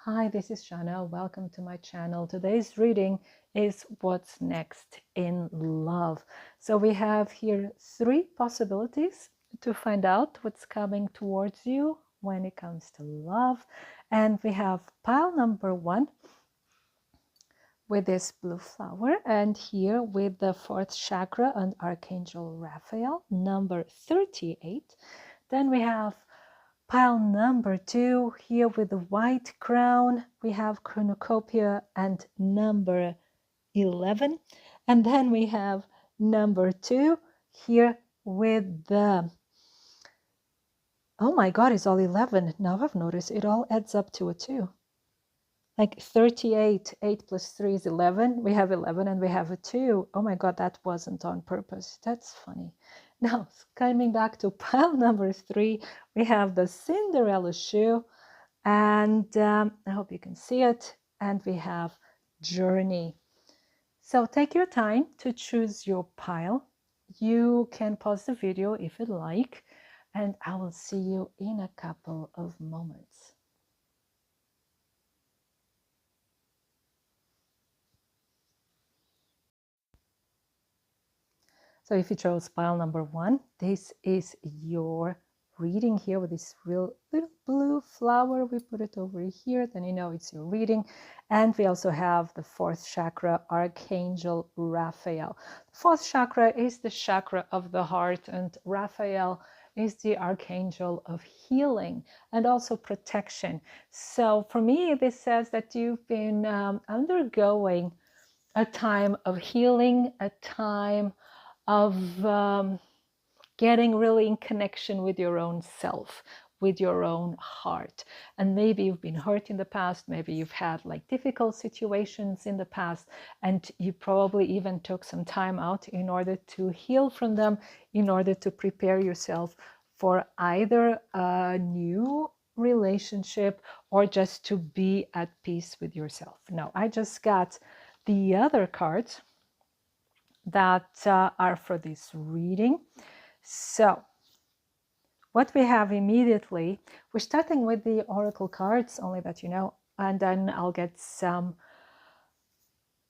Hi, this is Shannah. Welcome to my channel. Today's reading is What's Next in Love. So we have here 3 possibilities to find out what's coming towards you when it comes to love. And we have pile number 1 with this blue flower, and here with the 4th chakra and Archangel Raphael, number 38. Then we have pile number 2 here with the white crown. We have cornucopia and number 11. And then we have number 2 here with the, oh my God, it's all 11. Now I've noticed it all adds up to a 2. Like 38, 8 plus 3 is 11. We have 11 and we have a 2. Oh my God, that wasn't on purpose. That's funny. Now, coming back to pile number 3, we have the Cinderella shoe. And I hope you can see it. And we have journey. So take your time to choose your pile. You can pause the video if you like. And I will see you in a couple of moments. So if you chose pile number 1, this is your reading here with this real little blue flower. We put it over here, then you know it's your reading. And we also have the 4th chakra, Archangel Raphael. The 4th chakra is the chakra of the heart, and Raphael is the archangel of healing and also protection. So for me, this says that you've been undergoing a time of healing, a time of getting really in connection with your own self, with your own heart. And maybe you've been hurt in the past, maybe you've had like difficult situations in the past, and you probably even took some time out in order to heal from them, in order to prepare yourself for either a new relationship or just to be at peace with yourself. Now, I just got the other cards that are for this reading. So what we have immediately, we're starting with the oracle cards, only that you know, and then I'll get some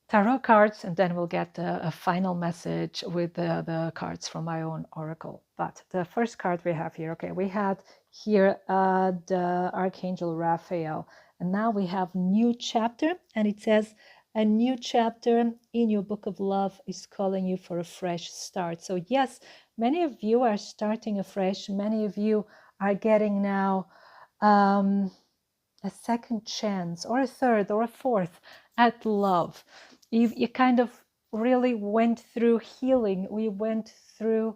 tarot cards, and then we'll get a final message with the cards from my own oracle. But the first card we have here, okay, we had here the Archangel Raphael, and now we have new chapter, and it says a new chapter in your book of love is calling you for a fresh start. So yes, many of you are starting afresh. Many of you are getting now a second chance or a third or a fourth at love. You kind of really went through healing. We went through,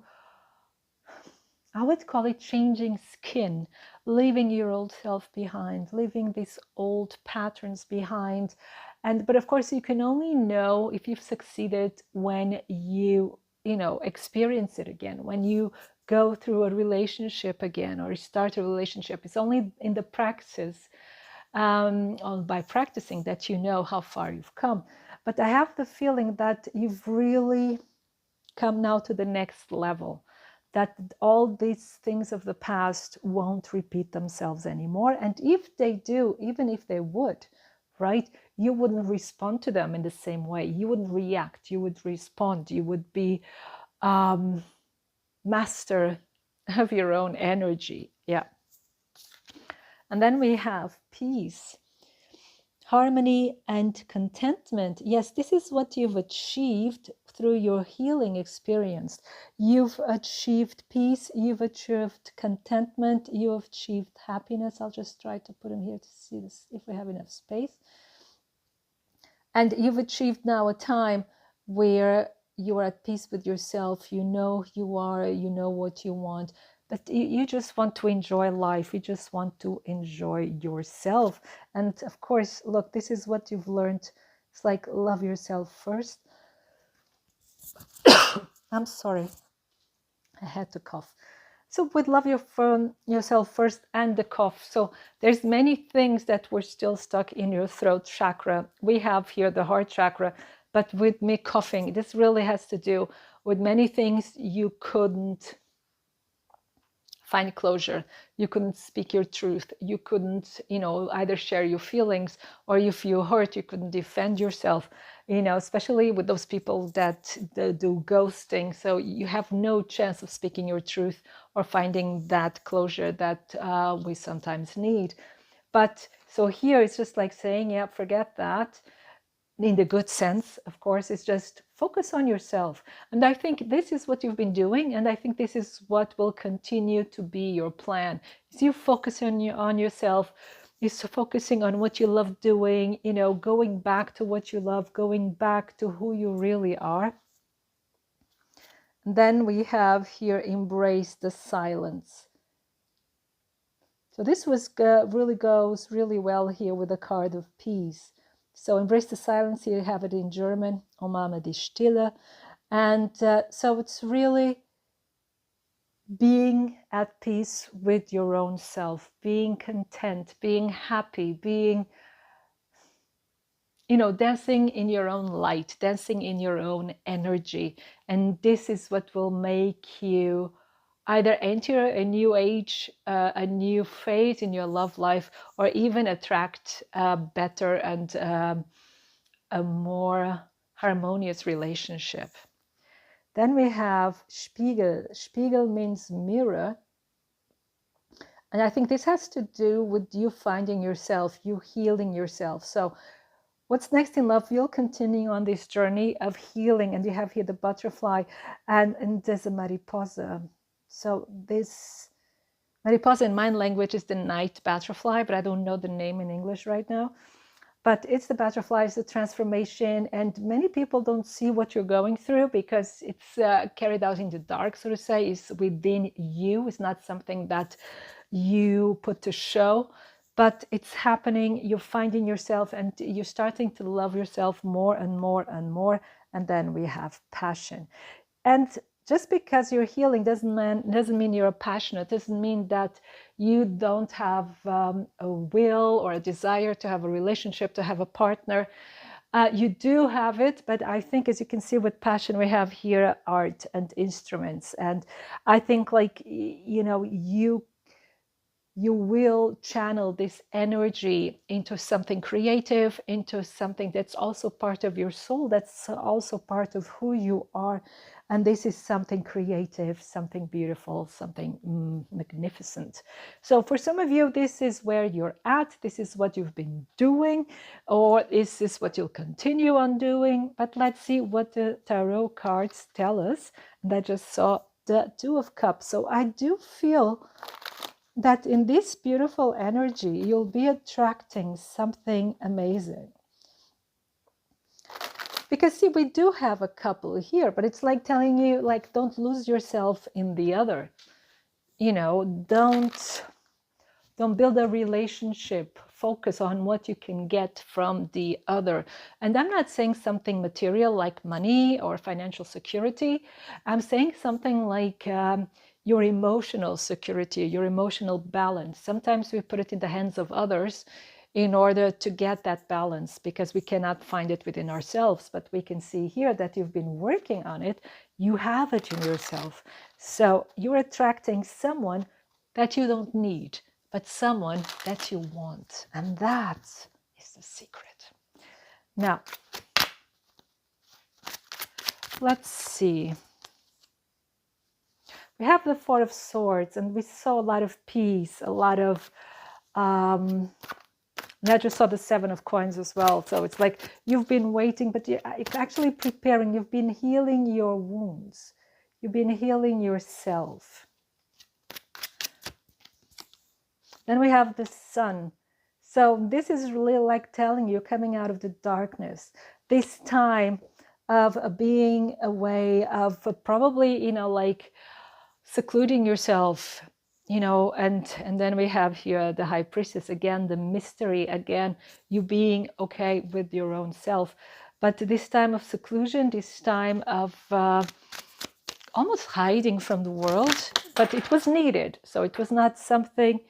I would call it changing skin, leaving your old self behind, leaving these old patterns behind. But of course, you can only know if you've succeeded when you experience it again, when you go through a relationship again or start a relationship. It's only in the practice, by practicing, that you know how far you've come. But I have the feeling that you've really come now to the next level, that all these things of the past won't repeat themselves anymore. And if they do, even if they would, right, you wouldn't respond to them in the same way. You wouldn't react, you would respond. You would be master of your own energy. Yeah. And then we have peace, harmony, and contentment. Yes, this is what you've achieved through your healing experience. You've achieved peace, you've achieved contentment, you've achieved happiness. I'll just try to put them here to see this if we have enough space. And you've achieved now a time where you are at peace with yourself. You know who you are, you know what you want, but you just want to enjoy life. You just want to enjoy yourself. And of course, look, this is what you've learned. It's like, love yourself first. I'm sorry, I had to cough. So with love yourself first and the cough. So there's many things that were still stuck in your throat chakra. We have here the heart chakra, but with me coughing, this really has to do with many things you couldn't find closure. You couldn't speak your truth. You couldn't, either share your feelings, or if you hurt, you couldn't defend yourself, especially with those people that do ghosting. So you have no chance of speaking your truth or finding that closure that we sometimes need. But so here it's just like saying, yeah, forget that. In the good sense, of course, it's just focus on yourself. And I think this is what you've been doing, and I think this is what will continue to be your plan. Is you focus on yourself, is focusing on what you love doing, going back to what you love, going back to who you really are. And then we have here, embrace the silence. So this really goes really well here with the card of peace. So embrace the silence, here you have it in German, umarme die Stille. And so it's really being at peace with your own self, being content, being happy, being, dancing in your own light, dancing in your own energy. And this is what will make you either enter a new age, a new phase in your love life, or even attract a better and a more harmonious relationship. Then we have Spiegel. Spiegel means mirror. And I think this has to do with you finding yourself, you healing yourself. So what's next in love? You'll continue on this journey of healing. And you have here the butterfly, and there's a mariposa. So this mariposa in my language is the night butterfly, but I don't know the name in English right now. But it's the butterfly, it's the transformation, and many people don't see what you're going through because it's carried out in the dark, so to say. It's within you. It's not something that you put to show, but it's happening. You're finding yourself, and you're starting to love yourself more and more and more. And then we have passion. And just because you're healing doesn't mean you're passionate. Doesn't mean that you don't have a will or a desire to have a relationship, to have a partner. You do have it, but I think, as you can see with passion, we have here art and instruments. And I think, like, you will channel this energy into something creative, into something that's also part of your soul, that's also part of who you are. And this is something creative, something beautiful, something magnificent. So for some of you, this is where you're at. This is what you've been doing, or this is what you'll continue on doing. But let's see what the tarot cards tell us. And I just saw the Two of Cups. So I do feel that in this beautiful energy, you'll be attracting something amazing. Because see, we do have a couple here, but it's like telling you, like, don't lose yourself in the other. Don't build a relationship. Focus on what you can get from the other. And I'm not saying something material like money or financial security. I'm saying something like your emotional security, your emotional balance. Sometimes we put it in the hands of others in order to get that balance, because we cannot find it within ourselves. But we can see here that you've been working on it. You have it in yourself. So you're attracting someone that you don't need, but someone that you want. And that is the secret. Now, let's see. We have the Four of Swords, and we saw a lot of peace, a lot of... And I just saw the Seven of Coins as well. So it's like you've been waiting, but you're actually preparing. You've been healing your wounds. You've been healing yourself. Then we have the Sun. So this is really like telling you, coming out of the darkness. This time of being away, of probably, like secluding yourself, and then we have here the High Priestess again, the mystery again, you being okay with your own self. But this time of seclusion, this time of almost hiding from the world, but it was needed. So it was not something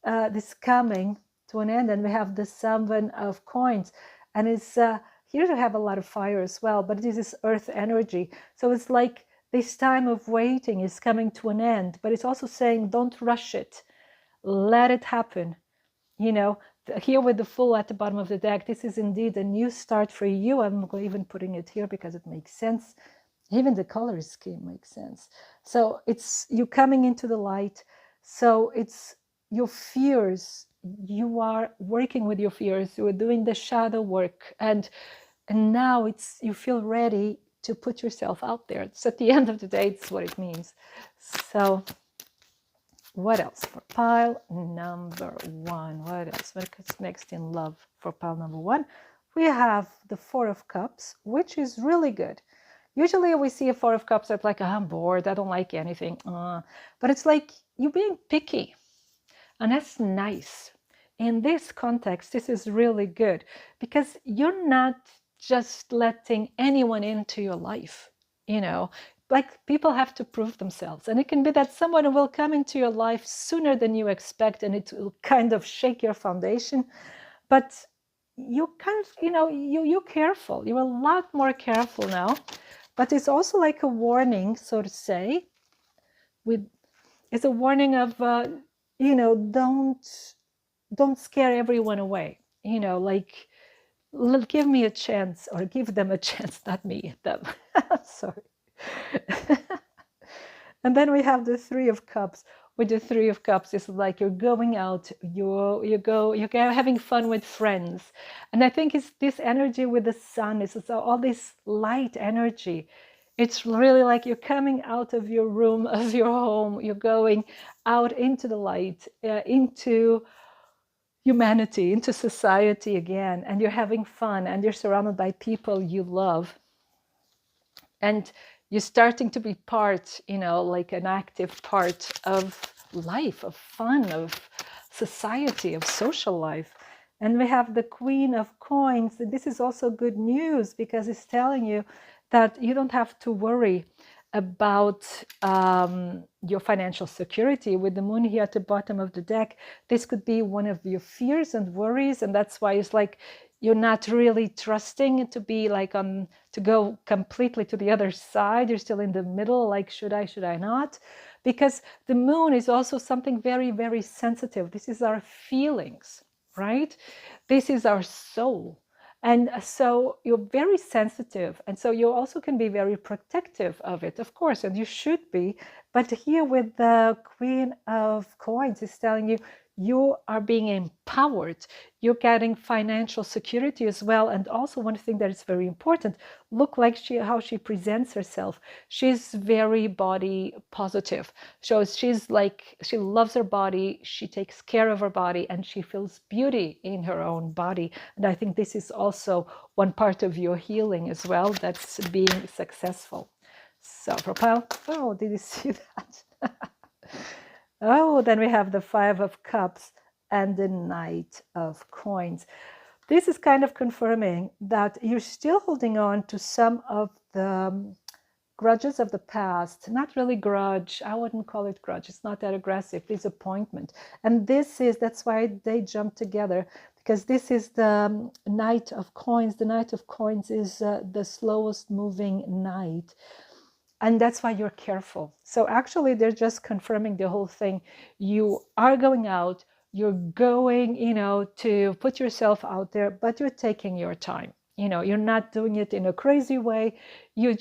this coming to an end. And we have the Seven of Coins, and it's here to have a lot of fire as well, but this is earth energy. So it's like This time of waiting is coming to an end, but it's also saying don't rush it. Let it happen. You know, here with the Fool at the bottom of the deck, this is indeed a new start for you. I'm even putting it here because it makes sense. Even the color scheme makes sense. So it's you coming into the light. So it's your fears. You are working with your fears. You are doing the shadow work, and now it's you feel ready to put yourself out there. So at the end of the day, it's what it means. So what else for pile number one? What else? What's next in love for pile number one? We have the Four of Cups, which is really good. Usually we see a Four of Cups that's like, I'm bored, I don't like anything. But it's like you're being picky. And that's nice. In this context, this is really good because you're not just letting anyone into your life, you know, like people have to prove themselves. And it can be that someone will come into your life sooner than you expect and it will kind of shake your foundation. But you kind of, you're careful. You're a lot more careful now. But it's also like a warning, so to say, it's a warning of, don't scare everyone away. Like, give me a chance, or give them a chance, not me, them. Sorry. And then we have the Three of Cups. With the Three of Cups, it's like you're going out, you're having fun with friends. And I think it's this energy with the sun, it's all this light energy. It's really like you're coming out of your room, of your home, you're going out into the light, into humanity, into society again, and you're having fun, and you're surrounded by people you love. And you're starting to be part, like an active part of life, of fun, of society, of social life. And we have the Queen of Coins. This is also good news because it's telling you that you don't have to worry about your financial security. With the moon here at the bottom of the deck, this could be one of your fears and worries, and that's why it's like you're not really trusting to be like to go completely to the other side. You're still in the middle, like should I not? Because the moon is also something very, very sensitive. This is our feelings, right? This is our soul. And so you're very sensitive. And so you also can be very protective of it, of course, and you should be. But here with the Queen of Coins, it's telling you, you are being empowered. You're getting financial security as well. And also one thing that is very important, look like how she presents herself. She's very body positive. So she's like, she loves her body, she takes care of her body, and she feels beauty in her own body. And I think this is also one part of your healing as well, that's being successful. So for pile, oh, did you see that? Oh, then we have the Five of Cups and the Knight of Coins. This is kind of confirming that you're still holding on to some of the grudges of the past. Not really grudge. I wouldn't call it grudge. It's not that aggressive. Disappointment. And that's why they jump together, because this is the Knight of Coins. The Knight of Coins is the slowest moving knight. And that's why you're careful. So actually, they're just confirming the whole thing. You are going out, you're going, to put yourself out there, but you're taking your time. You're not doing it in a crazy way. You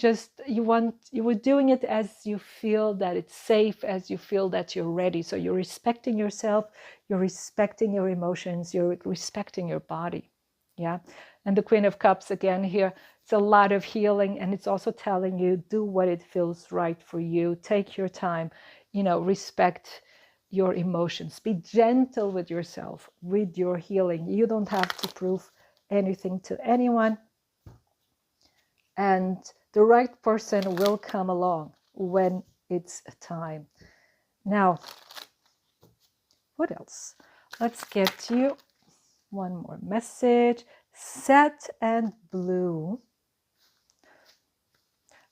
were doing it as you feel that it's safe, as you feel that you're ready. So you're respecting yourself, you're respecting your emotions, you're respecting your body. Yeah. And the Queen of Cups again here, it's a lot of healing, and it's also telling you, do what it feels right for you. Take your time, respect your emotions. Be gentle with yourself, with your healing. You don't have to prove anything to anyone. And the right person will come along when it's time. Now, what else? Let's get you one more message. Set and blue.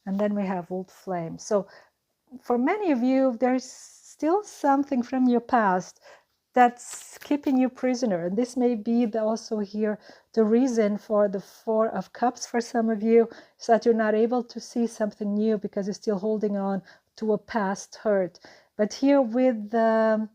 And then we have old flame. So for many of you, there's still something from your past that's keeping you prisoner. And this may be also here the reason for the Four of Cups for some of you, is that you're not able to see something new because you're still holding on to a past hurt. But here with the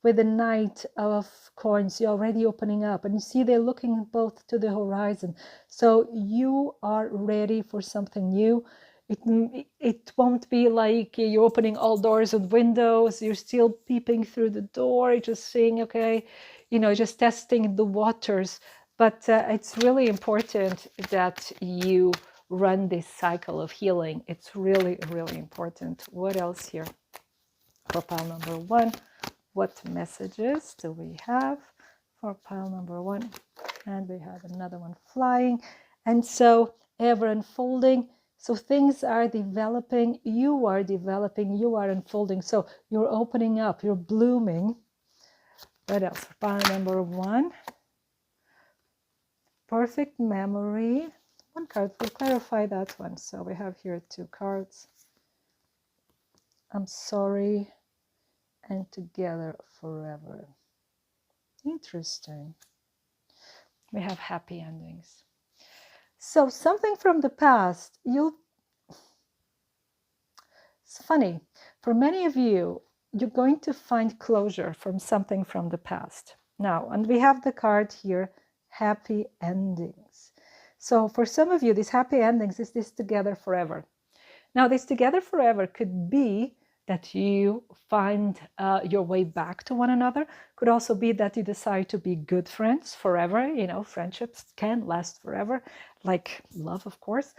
Knight of Coins, you're already opening up, and you see they're looking both to the horizon. So you are ready for something new. It won't be like you're opening all doors and windows, you're still peeping through the door, just saying, okay, just testing the waters. But it's really important that you run this cycle of healing. It's really, really important. What else here for pile number 1? What messages do we have for pile number 1? And we have another one flying. And so ever unfolding. So things are developing, you are developing, you are unfolding. So you're opening up, you're blooming. What else for pile number 1? Perfect memory. One card, we'll clarify that one. So we have here 2 cards. I'm sorry. And together forever. Interesting. We have happy endings. So something from the past, it's funny, for many of you, you're going to find closure from something from the past. Now, and we have the card here, happy endings. So for some of you, these happy endings is this together forever. Now, this together forever could be that you find your way back to one another. Could also be that you decide to be good friends forever. Friendships can last forever, like love, of course.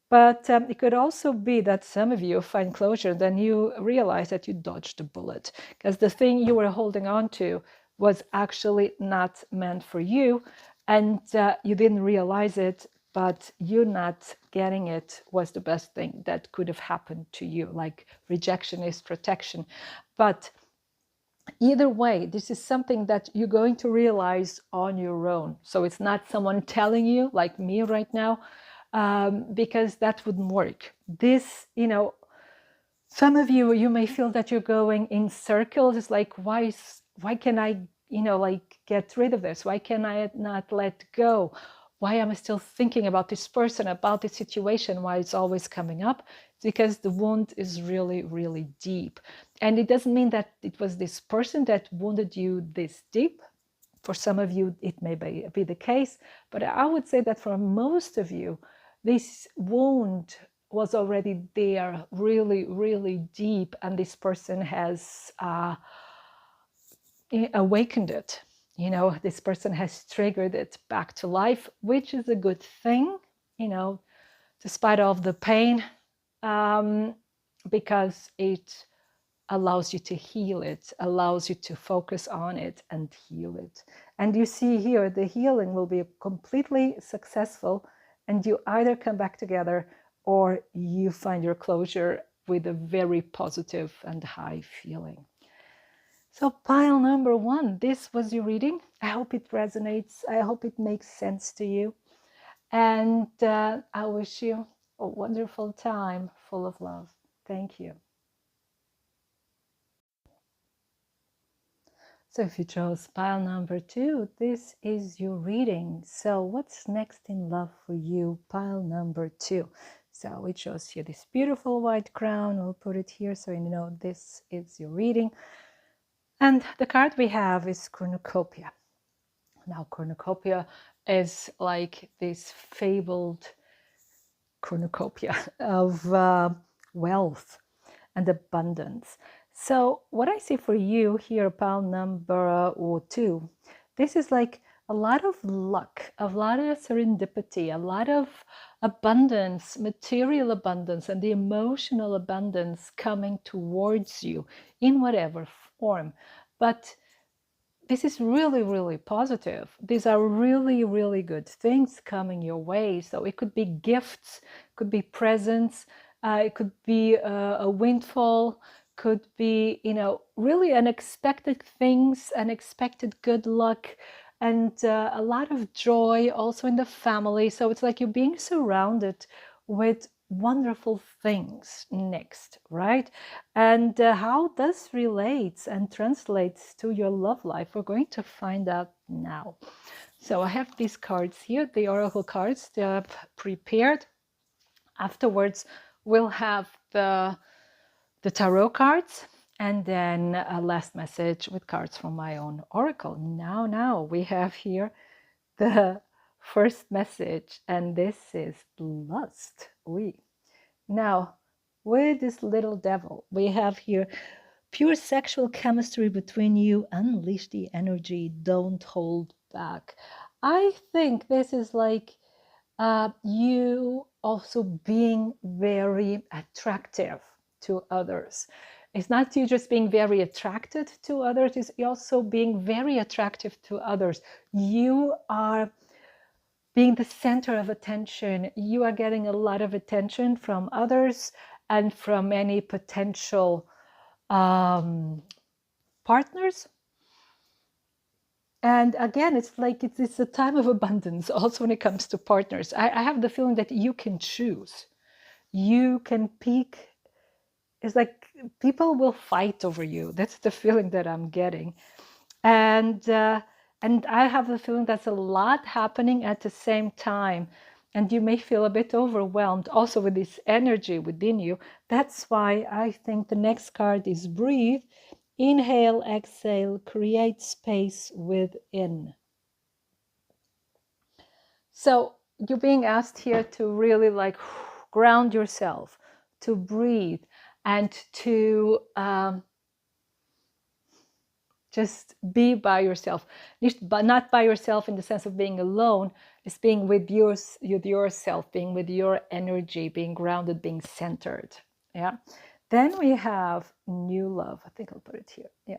But it could also be that some of you find closure, then you realize that you dodged a bullet because the thing you were holding on to was actually not meant for you, and you didn't realize it. But you not getting it was the best thing that could have happened to you. Like rejection is protection. But either way, this is something that you're going to realize on your own. So it's not someone telling you, like me right now, because that wouldn't work. This, some of you may feel that you're going in circles. It's like, why can I, get rid of this? Why can I not let go? Why am I still thinking about this person, about this situation? Why it's always coming up? It's because the wound is really, really deep. And it doesn't mean that it was this person that wounded you this deep. For some of you, it may be the case. But I would say that for most of you, this wound was already there, really, really deep. And this person has awakened it. This person has triggered it back to life, which is a good thing, despite of the pain, because it allows you to heal it, allows you to focus on it and heal it. And you see here, the healing will be completely successful, and you either come back together or you find your closure with a very positive and high feeling. So pile number 1, this was your reading. I hope it resonates. I hope it makes sense to you. And I wish you a wonderful time full of love. Thank you. So if you chose pile number 2, this is your reading. So what's next in love for you? Pile number 2. So we chose here this beautiful white crown. We'll put it here so you know this is your reading. And the card we have is cornucopia. Now, cornucopia is like this fabled cornucopia of wealth and abundance. So what I see for you here, pile number 2, this is like a lot of luck, a lot of serendipity, a lot of abundance, material abundance, and the emotional abundance coming towards you in whatever form. But this is really, really positive. These are really, really good things coming your way. So it could be gifts, could be presents, it could be a windfall, could be, really unexpected things, unexpected good luck, and a lot of joy also in the family. So it's like you're being surrounded with wonderful things next, right? And how this relates and translates to your love life, we're going to find out now. So I have these cards here, the oracle cards. They're prepared. Afterwards, we'll have the tarot cards, and then a last message with cards from my own oracle. Now we have here the first message, and this is lust. Now, with this little devil, we have here pure sexual chemistry between you. Unleash the energy. Don't hold back. I think this is like you also being very attractive to others. It's not you just being very attracted to others, it's also being very attractive to others. You are being the center of attention. You are getting a lot of attention from others and from any potential partners. And again, it's like it's a time of abundance also when it comes to partners. I have the feeling that you can choose. You can pick. It's like people will fight over you. That's the feeling that I'm getting. And I have the feeling that's a lot happening at the same time. And you may feel a bit overwhelmed also with this energy within you. That's why I think the next card is breathe. Inhale, exhale, create space within. So you're being asked here to really like ground yourself, to breathe, and to just be by yourself. But not by yourself in the sense of being alone. It's being with yourself, being with your energy, being grounded, being centered. Yeah. Then we have new love. I think I'll put it here. Yeah.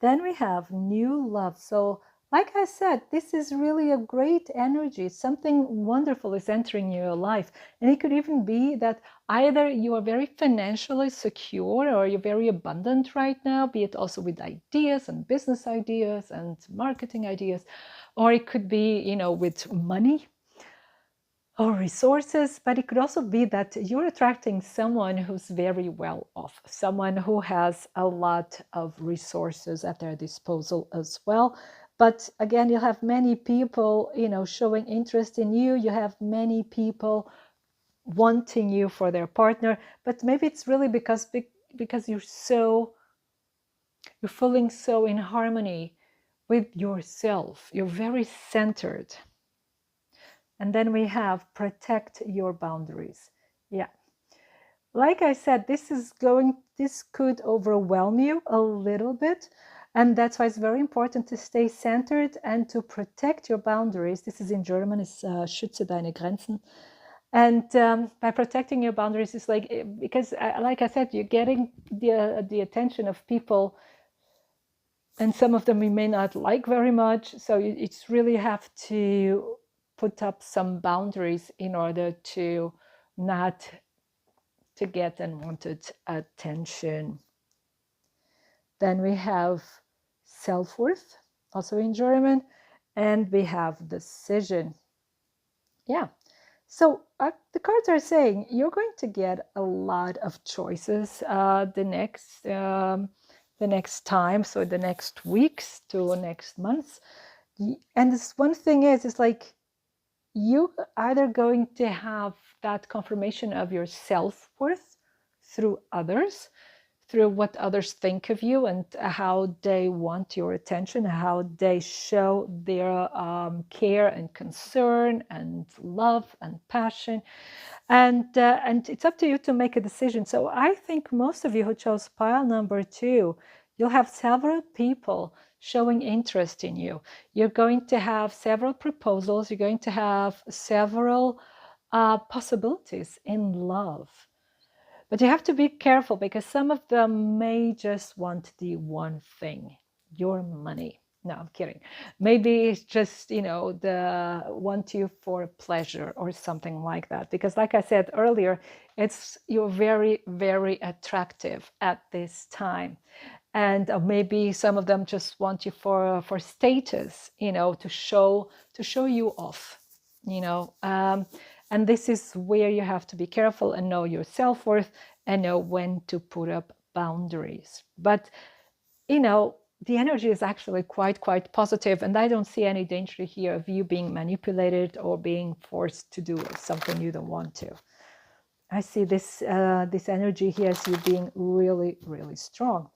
Then we have new love. So like I said, this is really a great energy. Something wonderful is entering your life. And it could even be that either you are very financially secure or you're very abundant right now, be it also with ideas and business ideas and marketing ideas, or it could be, you know, with money or resources, but it could also be that you're attracting someone who's very well off, someone who has a lot of resources at their disposal as well. But again, you have many people, you know, showing interest in you. You have many people wanting you for their partner, but maybe it's really because you're feeling so in harmony with yourself. You're very centered. And then we have protect your boundaries. Yeah. Like I said, this could overwhelm you a little bit. And that's why it's very important to stay centered and to protect your boundaries. This is in German, it's schütze deine Grenzen. And by protecting your boundaries, it's like, because like I said, you're getting the attention of people, and some of them we may not like very much. So it's really have to put up some boundaries in order to not to get unwanted attention. Then we have self-worth, also in German, and we have decision. Yeah. So the cards are saying you're going to get a lot of choices the next time, so the next weeks to next months. And this one thing is, it's like you either going to have that confirmation of your self-worth through others, through what others think of you and how they want your attention, how they show their care and concern and love and passion. And it's up to you to make a decision. So I think most of you who chose pile number 2, you'll have several people showing interest in you. You're going to have several proposals. You're going to have several possibilities in love. But you have to be careful because some of them may just want the one thing, your money. No, I'm kidding. Maybe it's just, you know, the want you for pleasure or something like that. Because like I said earlier, you're very, very attractive at this time. And maybe some of them just want you for status, you know, to show you off, you know. And this is where you have to be careful and know your self-worth and know when to put up boundaries. But, you know, the energy is actually quite positive, and I don't see any danger here of you being manipulated or being forced to do something you don't want to. I see this this energy here as you being really, really strong.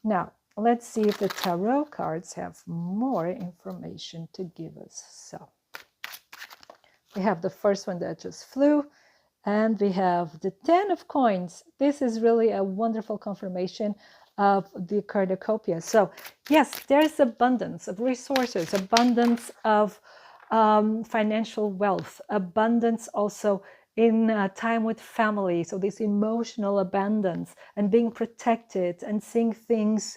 Now, let's see if the tarot cards have more information to give us. So, we have the first one that just flew, and we have the 10 of coins. This is really a wonderful confirmation of the cornucopia. So, yes, there's abundance of resources, abundance of financial wealth, abundance also in time with family. So this emotional abundance and being protected and seeing things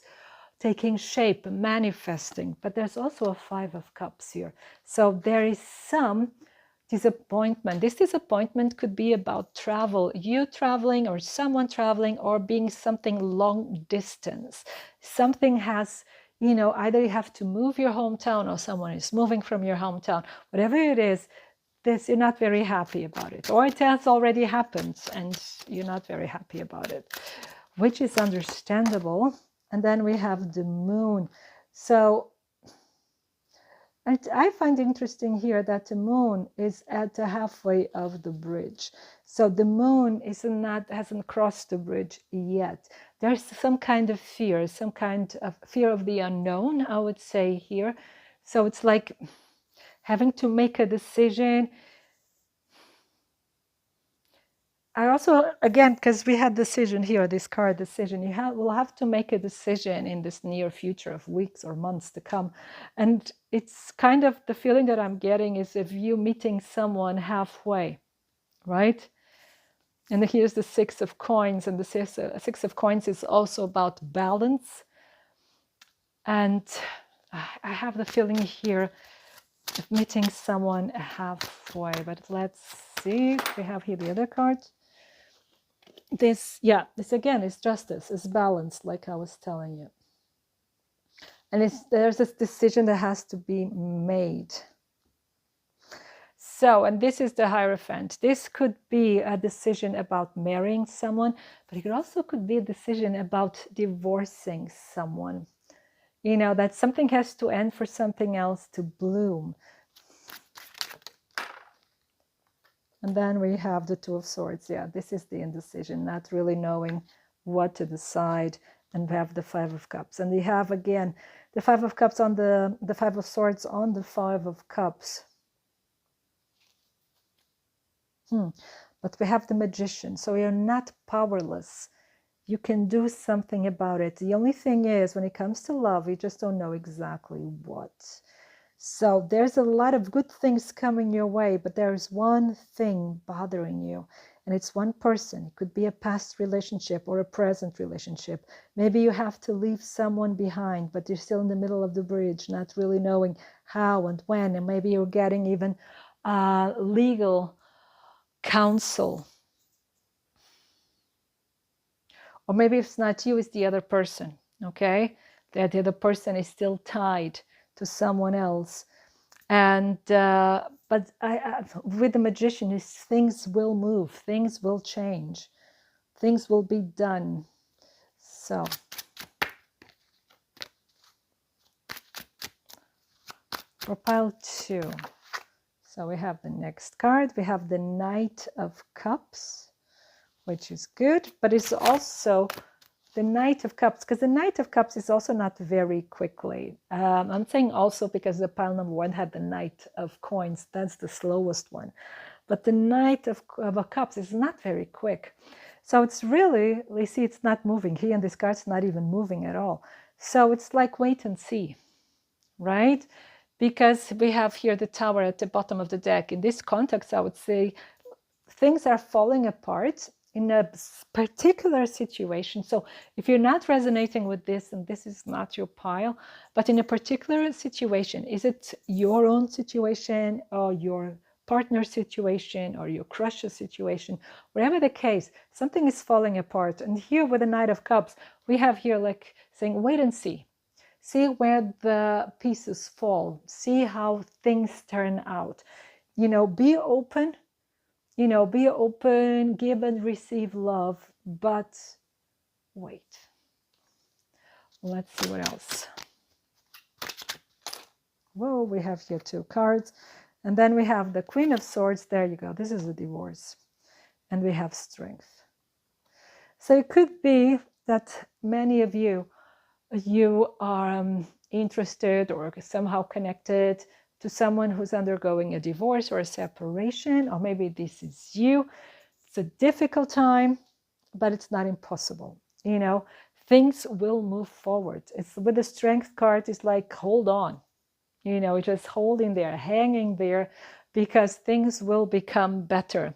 taking shape, manifesting. But there's also a 5 of cups here. So there is some disappointment. This disappointment could be about travel, you traveling or someone traveling, or being something long distance. Something has, you know, either you have to move your hometown or someone is moving from your hometown. Whatever it is, this, you're not very happy about it, or it has already happened and you're not very happy about it, which is understandable. And then we have the moon. So I find interesting here that the moon is at the halfway of the bridge. So the moon hasn't crossed the bridge yet. There's some kind of fear, some kind of fear of the unknown, I would say here. So it's like having to make a decision. I also, again, because we had decision here, this card decision, will have to make a decision in this near future of weeks or months to come. And it's kind of the feeling that I'm getting is if you meeting someone halfway, right? And here's the 6 of coins, and the 6 of coins is also about balance. And I have the feeling here of meeting someone halfway, but let's see if we have here the other card. This again is justice, is balance, like I was telling you. And there's this decision that has to be made. So, and this is the Hierophant. This could be a decision about marrying someone, but it also could be a decision about divorcing someone. You know, that something has to end for something else to bloom. And then we have the 2 of Swords. Yeah, this is the indecision, not really knowing what to decide. And we have the 5 of Cups. And we have, again, the 5 of Cups on the 5 of Swords on the 5 of Cups. But we have the Magician. So you're not powerless. You can do something about it. The only thing is, when it comes to love, you just don't know exactly what. So there's a lot of good things coming your way, but there's one thing bothering you, and it's one person. It could be a past relationship or a present relationship. Maybe you have to leave someone behind, but you're still in the middle of the bridge, not really knowing how and when, and maybe you're getting even legal counsel. Or maybe if it's not you, it's the other person, okay? That the other person is still tied to someone else. And but with the Magician, is things will move, things will change, things will be done. So for pile 2, so we have the next card. We have the Knight of Cups, which is good, but it's also the Knight of Cups, because the Knight of Cups is also not very quickly. I'm saying also because the pile number 1 had the Knight of Coins. That's the slowest one. But the Knight of Cups is not very quick. So it's really, we see it's not moving. Here in this card's not even moving at all. So it's like wait and see, right? Because we have here the Tower at the bottom of the deck. In this context, I would say things are falling apart in a particular situation. So if you're not resonating with this, and this is not your pile, but in a particular situation, is it your own situation or your partner's situation or your crush's situation? Whatever the case, something is falling apart. And here with the Knight of Cups, we have here like saying, wait and see. See where the pieces fall. See how things turn out. You know, be open You know, be open, give and receive love, but wait. Let's see what else. Whoa, we have here 2 cards. And then we have the Queen of Swords. There you go. This is a divorce. And we have strength. So it could be that many of you are interested or somehow connected to someone who's undergoing a divorce or a separation, or maybe this is you. It's a difficult time, but it's not impossible. You know, things will move forward. It's with the Strength card, it's like, hold on. You know, just holding there, hanging there, because things will become better.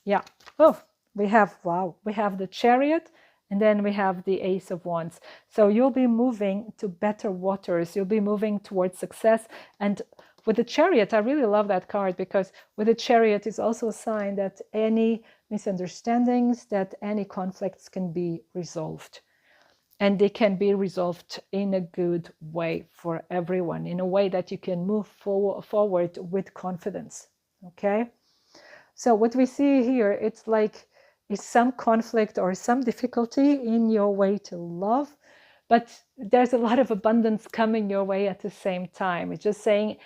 Yeah. Oh, we have, wow, we have the Chariot, and then we have the Ace of Wands. So you'll be moving to better waters. You'll be moving towards success. And with the Chariot, I really love that card, because with the Chariot is also a sign that any misunderstandings, that any conflicts can be resolved. And they can be resolved in a good way for everyone, in a way that you can move forward with confidence. Okay? So what we see here, it's like is some conflict or some difficulty in your way to love, but there's a lot of abundance coming your way at the same time. It's just saying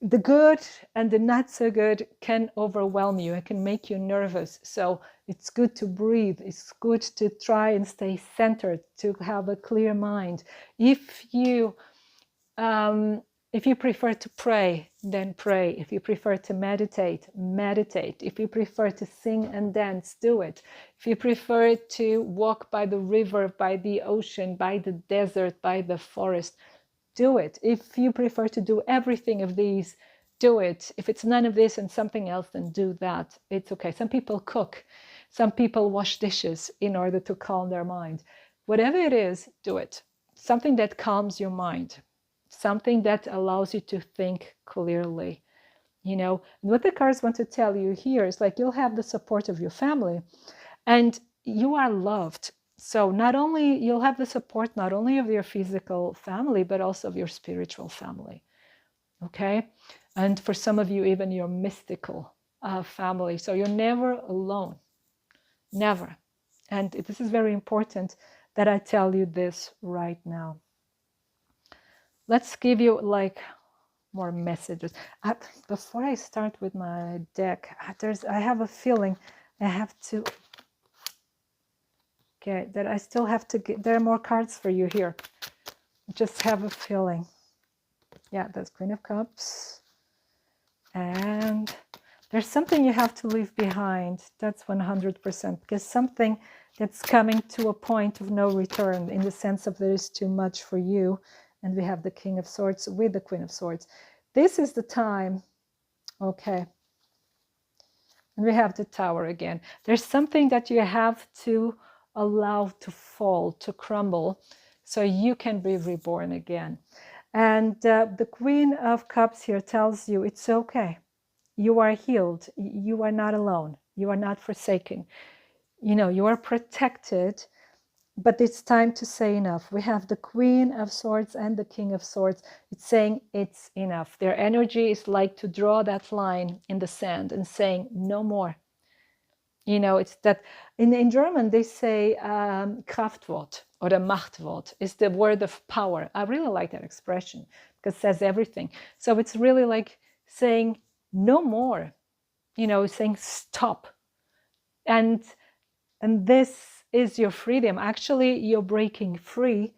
the good and the not so good can overwhelm you. It can make you nervous. So it's good to breathe. It's good to try and stay centered, to have a clear mind. If you prefer to pray, then pray. If you prefer to meditate, meditate. If you prefer to sing and dance, do it. If you prefer to walk by the river, by the ocean, by the desert, by the forest, do it. If you prefer to do everything of these, do it. If it's none of this and something else, then do that. It's okay. Some people cook. Some people wash dishes in order to calm their mind. Whatever it is, do it. Something that calms your mind. Something that allows you to think clearly. You know, and what the cards want to tell you here is like you'll have the support of your family and you are loved. So not only you'll have the support not only of your physical family, but also of your spiritual family. Okay? And for some of you, even your mystical family. So you're never alone. Never. And this is very important that I tell you this right now. Let's give you like more messages. Before I start with my deck, I have a feeling I have to... Okay, that I still have to get... There are more cards for you here. Just have a feeling. Yeah, that's Queen of Cups. And there's something you have to leave behind. That's 100%. Because something that's coming to a point of no return, in the sense of there is too much for you. And we have the King of Swords with the Queen of Swords. This is the time. Okay. And we have the Tower again. There's something that you have to allow to fall, to crumble, so you can be reborn again. And the Queen of Cups here tells you it's okay. You are healed. You are not alone. You are not forsaken. You know, you are protected, but it's time to say enough. We have the Queen of Swords and the King of Swords. It's saying it's enough. Their energy is like to draw that line in the sand and saying no more. You know, it's that in German they say Kraftwort or the Machtwort is the word of power. I really like that expression because it says everything. So it's really like saying no more, you know, saying stop. And this is your freedom. Actually, you're breaking free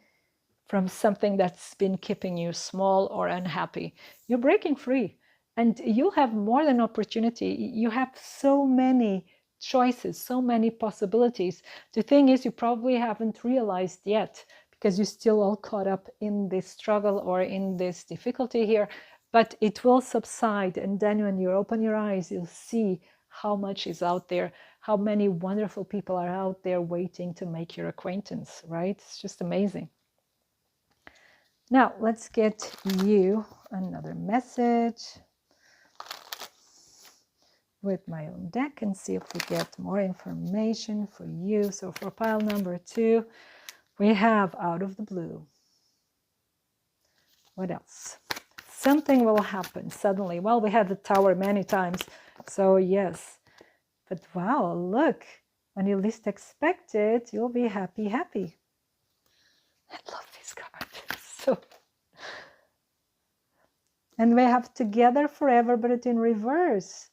from something that's been keeping you small or unhappy. You're breaking free and you have more than opportunity. You have so many choices, so many possibilities. The thing is, you probably haven't realized yet because you're still all caught up in this struggle or in this difficulty here, but it will subside. And then when you open your eyes, you'll see how much is out there, how many wonderful people are out there waiting to make your acquaintance, right? It's just amazing. Now, let's get you another message with my own deck and see if we get more information for you. So for pile number 2, we have Out of the Blue. What else? Something will happen suddenly. Well, we had the Tower many times, So yes, but wow, look, when you least expect it, you'll be happy, happy. I love this card. So, and we have together forever, but it's in reverse.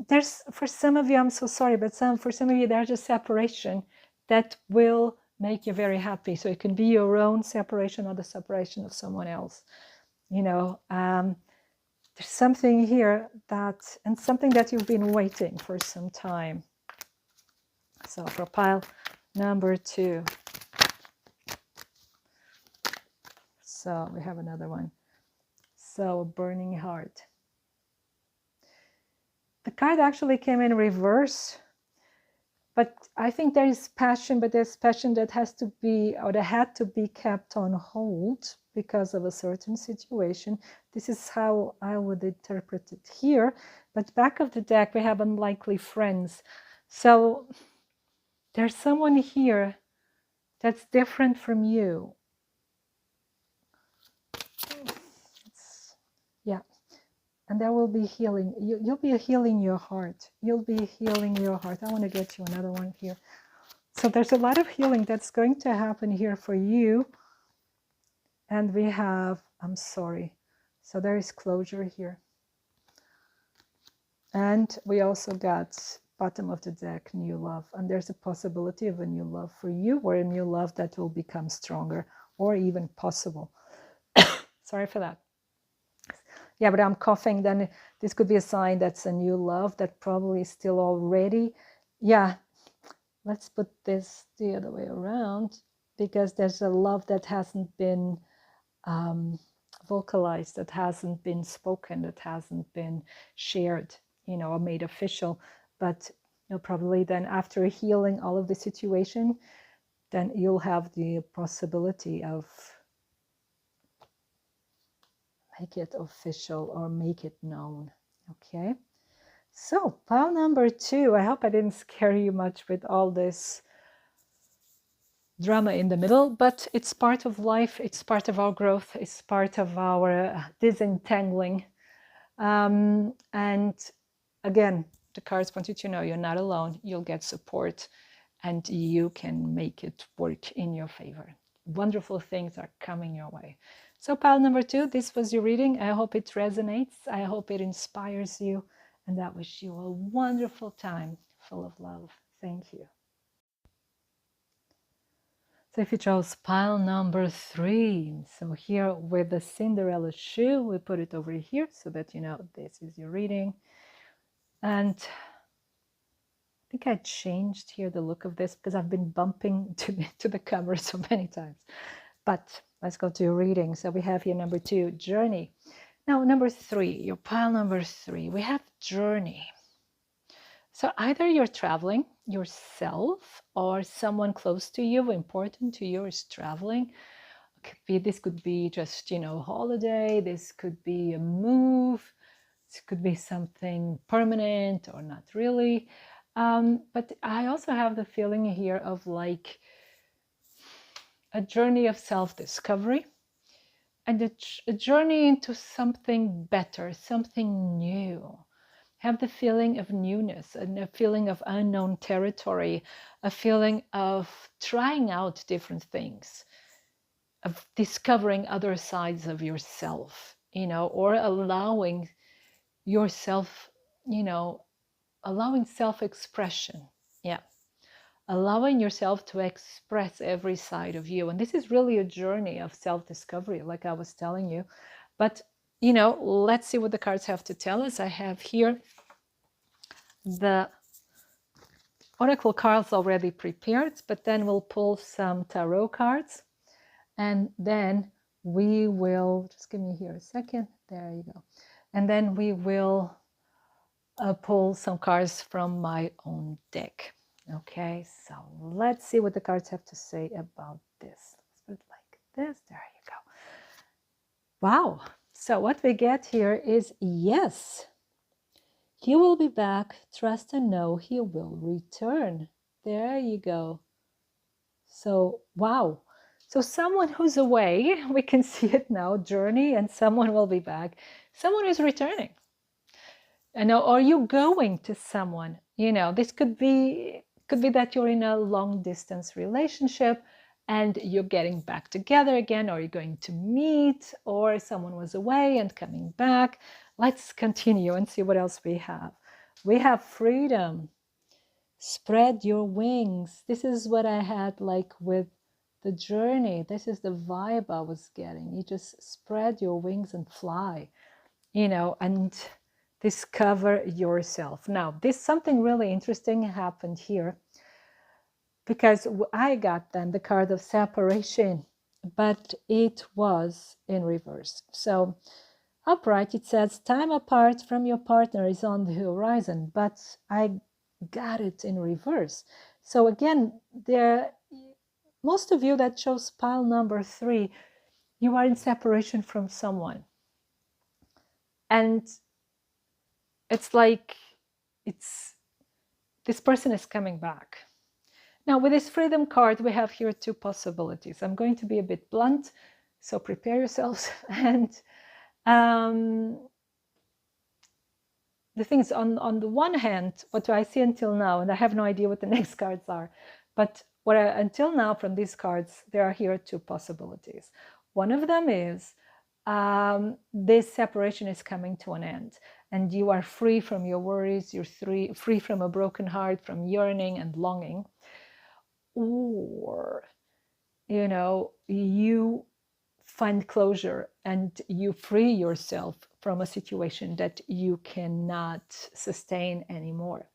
There's, for some of you, I'm so sorry, but for some of you, there's a separation that will make you very happy. So it can be your own separation or the separation of someone else. You know, there's something here that, and something that you've been waiting for some time. So for pile number 2. So we have another one. So a burning heart. The card actually came in reverse, but I think there is passion, but there's passion that has to be, or that had to be kept on hold because of a certain situation. This is how I would interpret it here. But back of the deck, we have unlikely friends. So there's someone here that's different from you. Yeah. And there will be healing. You'll be healing your heart. You'll be healing your heart. I want to get you another one here. So there's a lot of healing that's going to happen here for you. And we have, I'm sorry. So there is closure here. And we also got bottom of the deck, new love. And there's a possibility of a new love for you, or a new love that will become stronger or even possible. Sorry for that. Yeah, but I'm coughing. Then this could be a sign that's a new love that probably is still already. Yeah, let's put this the other way around, because there's a love that hasn't been vocalized, that hasn't been spoken, that hasn't been shared, you know, or made official. But you'll probably then, after healing all of the situation, then you'll have the possibility of make it official or make it known. Okay, so pile number 2. I hope I didn't scare you much with all this drama in the middle, but it's part of life. It's part of our growth. It's part of our disentangling. And again, the cards want you to know you're not alone. You'll get support, and you can make it work in your favor. Wonderful things are coming your way. So pile number 2, this was your reading. I hope it resonates. I hope it inspires you. And I wish you a wonderful time full of love. Thank you. So if you chose pile number 3, so here with the Cinderella shoe, we put it over here so that you know this is your reading. And I think I changed here the look of this because I've been bumping to the camera so many times. But let's go to your reading. So we have here number 2, journey. Now number 3, your pile number 3, we have journey. So either you're traveling yourself, or someone close to you, important to you, is traveling. This could be just, you know, holiday. This could be a move. This could be something permanent or not really. But I also have the feeling here of like a journey of self-discovery, and a journey into something better, something new. Have the feeling of newness and a feeling of unknown territory, a feeling of trying out different things, of discovering other sides of yourself, you know, or allowing yourself, you know, allowing self-expression. Yeah. Allowing yourself to express every side of you. And this is really a journey of self-discovery, like I was telling you. But, you know, let's see what the cards have to tell us. I have here the oracle cards already prepared, but then we'll pull some tarot cards, and then we will, just give me here a second, there you go, and then we will pull some cards from my own deck. Okay, so let's see what the cards have to say about this. Let's put it like this, there you go. Wow, so what we get here is yes. He will be back. Trust and know he will return. There you go. So, wow. So someone who's away, we can see it now, journey, and someone will be back. Someone is returning. I know, or you going to someone, this could be that you're in a long distance relationship and you're getting back together again, or you're going to meet, or someone was away and coming back. Let's continue and see what else we have. We have freedom. Spread your wings. This is what I had like with the journey. This is the vibe I was getting. You just spread your wings and fly, and discover yourself. Now, something really interesting happened here, because I got then the card of separation, but it was in reverse. So upright, it says time apart from your partner is on the horizon, but I got it in reverse. So again, most of you that chose pile number 3, you are in separation from someone. And it's like this person is coming back. Now, with this freedom card, we have here 2 possibilities. I'm going to be a bit blunt, so prepare yourselves. And the thing is, on the one hand, what I see until now, and I have no idea what the next cards are, but until now from these cards, there are here 2 possibilities. One of them is this separation is coming to an end, and you are free from your worries, you're free from a broken heart, from yearning and longing. Or, you find closure and you free yourself from a situation that you cannot sustain anymore.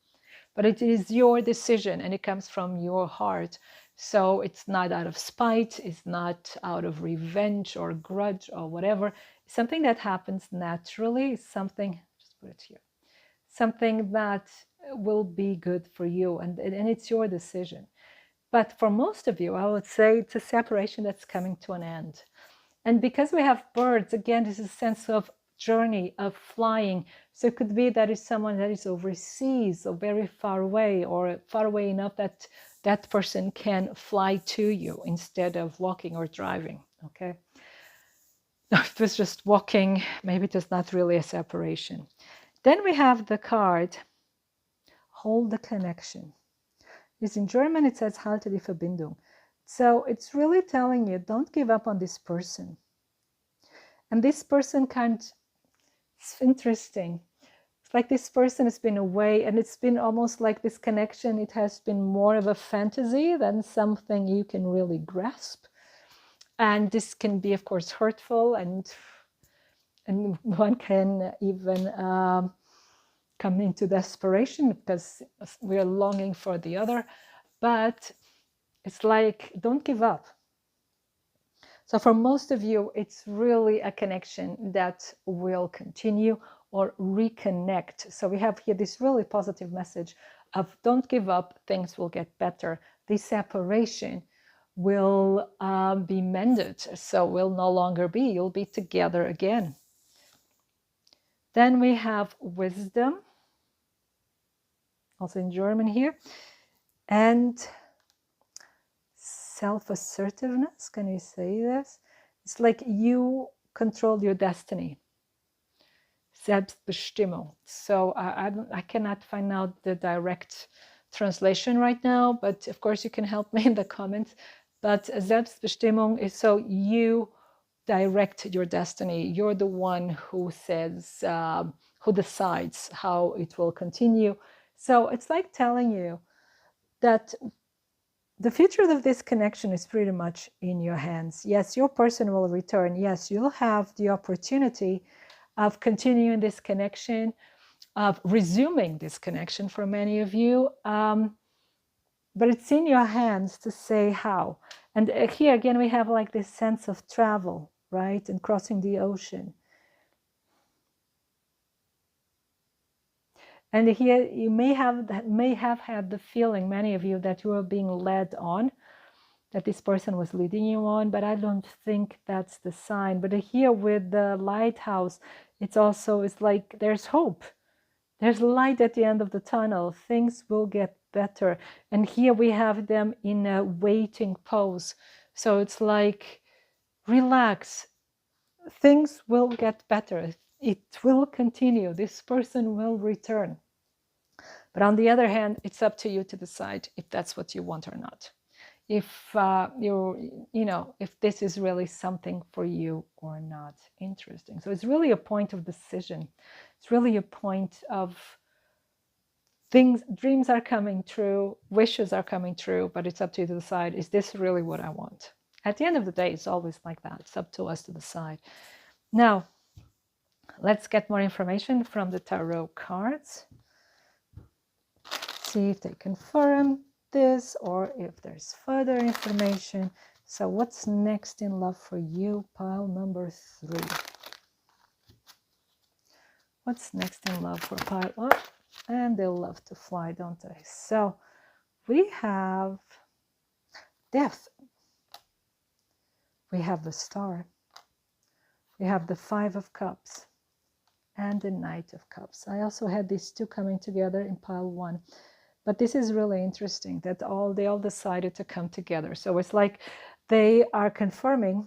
But it is your decision and it comes from your heart. So it's not out of spite, it's not out of revenge or grudge or whatever. It's something that happens naturally, something, just put it here, something that will be good for you, and it's your decision. But for most of you, I would say it's a separation that's coming to an end. And because we have birds, again, this is a sense of journey, of flying. So it could be that it's someone that is overseas or very far away, or far away enough that that person can fly to you instead of walking or driving, okay? If it was just walking, maybe it is not really a separation. Then we have the card, hold the connection. This in German, it says halte die Verbindung. So it's really telling you, don't give up on this person. And this person it's interesting. It's like this person has been away, and it's been almost like this connection, it has been more of a fantasy than something you can really grasp. And this can be, of course, hurtful, and one can even come into desperation because we're longing for the other. But it's like, don't give up. So for most of you, it's really a connection that will continue or reconnect. So we have here this really positive message of don't give up, things will get better. This separation will be mended, so will no longer be, you'll be together again. Then we have wisdom, also in German here, and self-assertiveness. Can you say this? It's like you control your destiny. Selbstbestimmung. So I cannot find out the direct translation right now, but of course you can help me in the comments. But Selbstbestimmung is so you direct your destiny. You're the one who says, who decides how it will continue. So it's like telling you that the future of this connection is pretty much in your hands. Yes, your person will return. Yes, you'll have the opportunity of continuing this connection, of resuming this connection for many of you. But it's in your hands to say how. And here again, we have like this sense of travel, right? And crossing the ocean. And here you may have had the feeling, many of you, that you are being led on, that this person was leading you on, but I don't think that's the sign. But here with the lighthouse, it's like there's hope. There's light at the end of the tunnel. Things will get better. And here we have them in a waiting pose. So it's like, relax. Things will get better. it will continue. This person will return. But on the other hand, it's up to you to decide if that's what you want or not. If if this is really something for you or not. Interesting. So it's really a point of decision. It's really a point of things, dreams are coming true, wishes are coming true, but it's up to you to decide, is this really what I want? At the end of the day, it's always like that. It's up to us to decide. Now, let's get more information from the tarot cards. See if they confirm this or if there's further information. So what's next in love for you, pile number 3? What's next in love for pile? Oh, and they love to fly, don't they? So we have death. We have the Star. We have the 5 of Cups and the Knight of Cups. I also had these two coming together in pile 1. But this is really interesting that they all decided to come together. So it's like they are confirming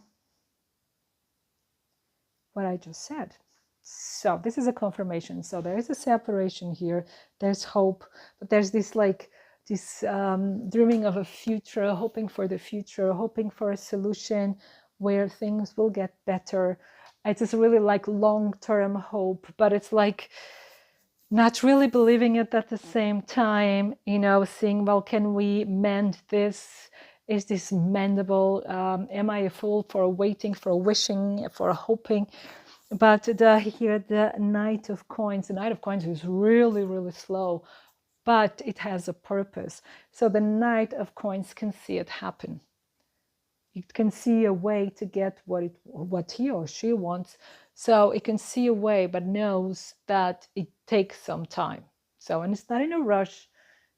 what I just said. So this is a confirmation. So there is a separation here. There's hope, but there's this dreaming of a future, hoping for the future, hoping for a solution where things will get better. It's just really like long-term hope, but it's like not really believing it at the same time, seeing, well, can we mend this? Is this mendable? Am I a fool for waiting, for wishing, for hoping? But here, the Knight of Coins. The Knight of Coins is really, really slow, but it has a purpose. So the Knight of Coins can see it happen. It can see a way to get what he or she wants. So it can see a way, but knows that it takes some time. So, and it's not in a rush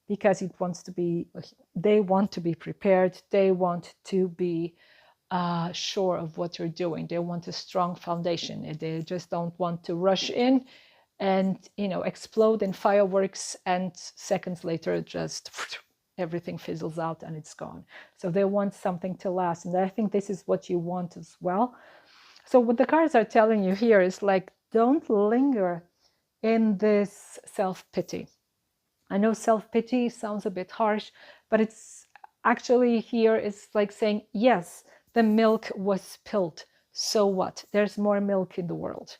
because they want to be prepared. They want to be sure of what you're doing. They want a strong foundation. They just don't want to rush in and, explode in fireworks and seconds later just everything fizzles out and it's gone. So they want something to last. And I think this is what you want as well. So what the cards are telling you here is like, don't linger in this self-pity. I know self-pity sounds a bit harsh, but it's actually here is like saying, yes, the milk was spilled. So what? There's more milk in the world.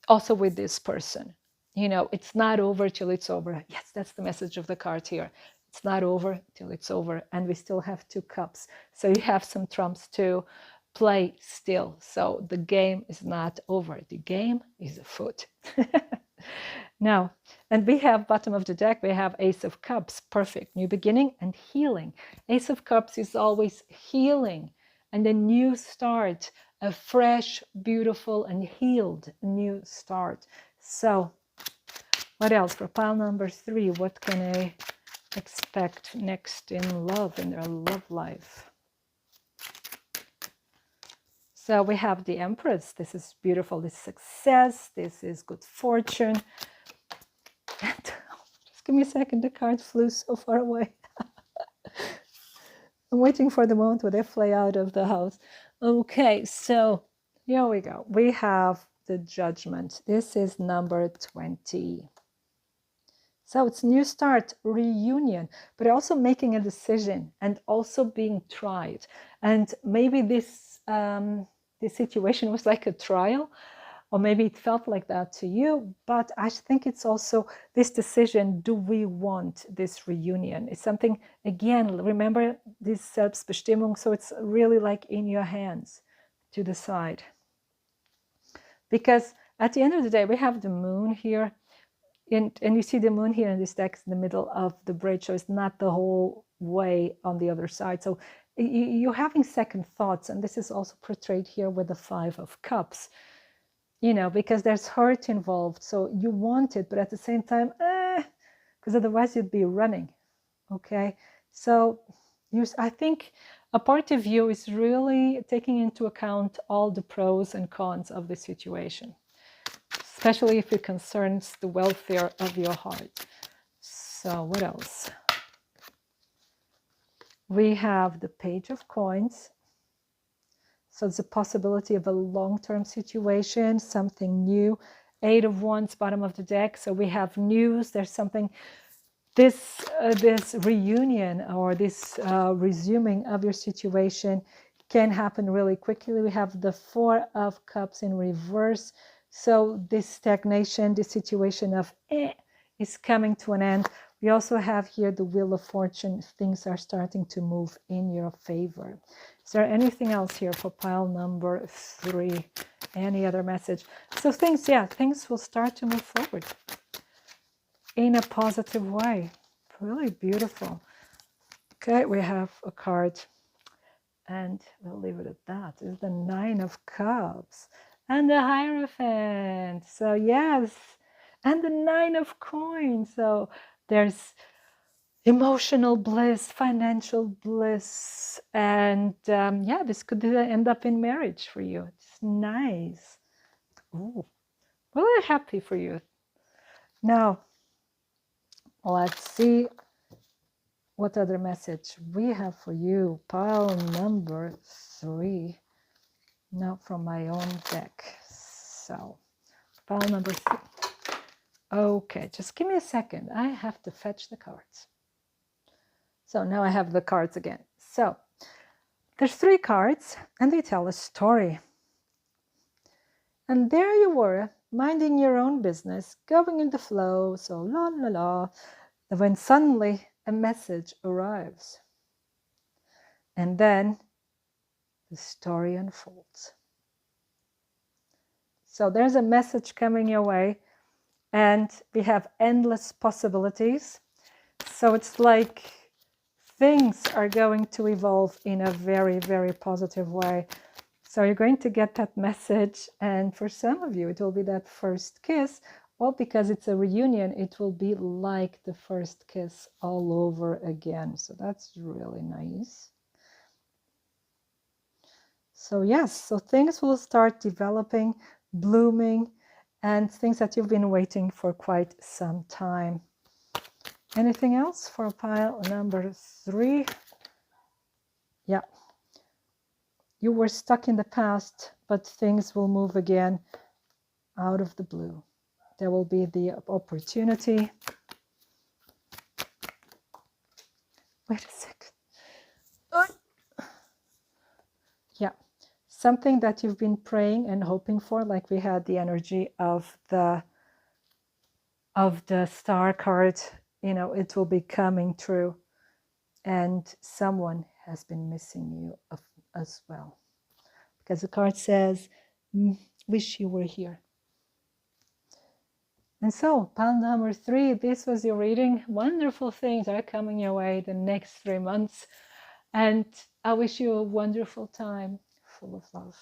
Also with this person, it's not over till it's over. Yes, that's the message of the card here. It's not over till it's over. And we still have 2 cups. So you have some trumps to play still. So the game is not over. The game is afoot. Now, and we have bottom of the deck, we have Ace of Cups, perfect, new beginning and healing. Ace of Cups is always healing and a new start, a fresh, beautiful and healed new start. So what else for pile number 3? What can I expect next in love, in their love life? So we have the Empress. This is beautiful. This is success. This is good fortune. And just give me a second. The card flew so far away. I'm waiting for the moment where they fly out of the house. Okay, so here we go. We have the Judgment. This is number 20. So it's new start, reunion, but also making a decision and also being tried. And maybe this situation was like a trial, or maybe it felt like that to you. But I think it's also this decision, do we want this reunion? It's something, again, remember this Selbstbestimmung, so it's really like in your hands to decide. Because at the end of the day, we have the moon here. And you see the moon here in this deck in the middle of the bridge, so it's not the whole way on the other side. So you're having second thoughts, and this is also portrayed here with the 5 of Cups, because there's hurt involved. So you want it, but at the same time, because otherwise you'd be running, okay? So I think a part of you is really taking into account all the pros and cons of the situation, especially if it concerns the welfare of your heart. So what else? We have the Page of Coins. So it's a possibility of a long-term situation, something new. Eight of Wands, bottom of the deck. So we have news. There's something, this reunion or this resuming of your situation can happen really quickly. We have the Four of Cups in reverse. So this stagnation, this situation of is coming to an end. We also have here the Wheel of Fortune. Things are starting to move in your favor. Is there anything else here for pile number 3? Any other message? So things will start to move forward in a positive way. Really beautiful. Okay, we have a card, and we'll leave it at that. It's the Nine of Cups and the Hierophant. So yes, and the Nine of Coins. So there's emotional bliss, financial bliss, and this could end up in marriage for you. It's nice. Ooh, really happy for you. Now, let's see what other message we have for you. Pile number 3. Not from my own deck. So, pile number 3. Okay, just give me a second. I have to fetch the cards. So now I have the cards again. So, there's 3 cards, and they tell a story. And there you were, minding your own business, going in the flow, so la la la, when suddenly a message arrives. And then the story unfolds. So there's a message coming your way, and we have endless possibilities. So it's like things are going to evolve in a very, very positive way. So you're going to get that message, and for some of you, it will be that first kiss. Well, because it's a reunion, it will be like the first kiss all over again. So that's really nice. So yes, so things will start developing, blooming, and things that you've been waiting for quite some time. Anything else for pile number 3? Yeah. You were stuck in the past, but things will move again out of the blue. There will be the opportunity. Wait a second. Yeah, something that you've been praying and hoping for, like we had the energy of the star card, it will be coming true. And someone has been missing you as well. Because the card says, wish you were here. And so, pile number 3, this was your reading. Wonderful things are coming your way the next 3 months. And I wish you a wonderful time full of love.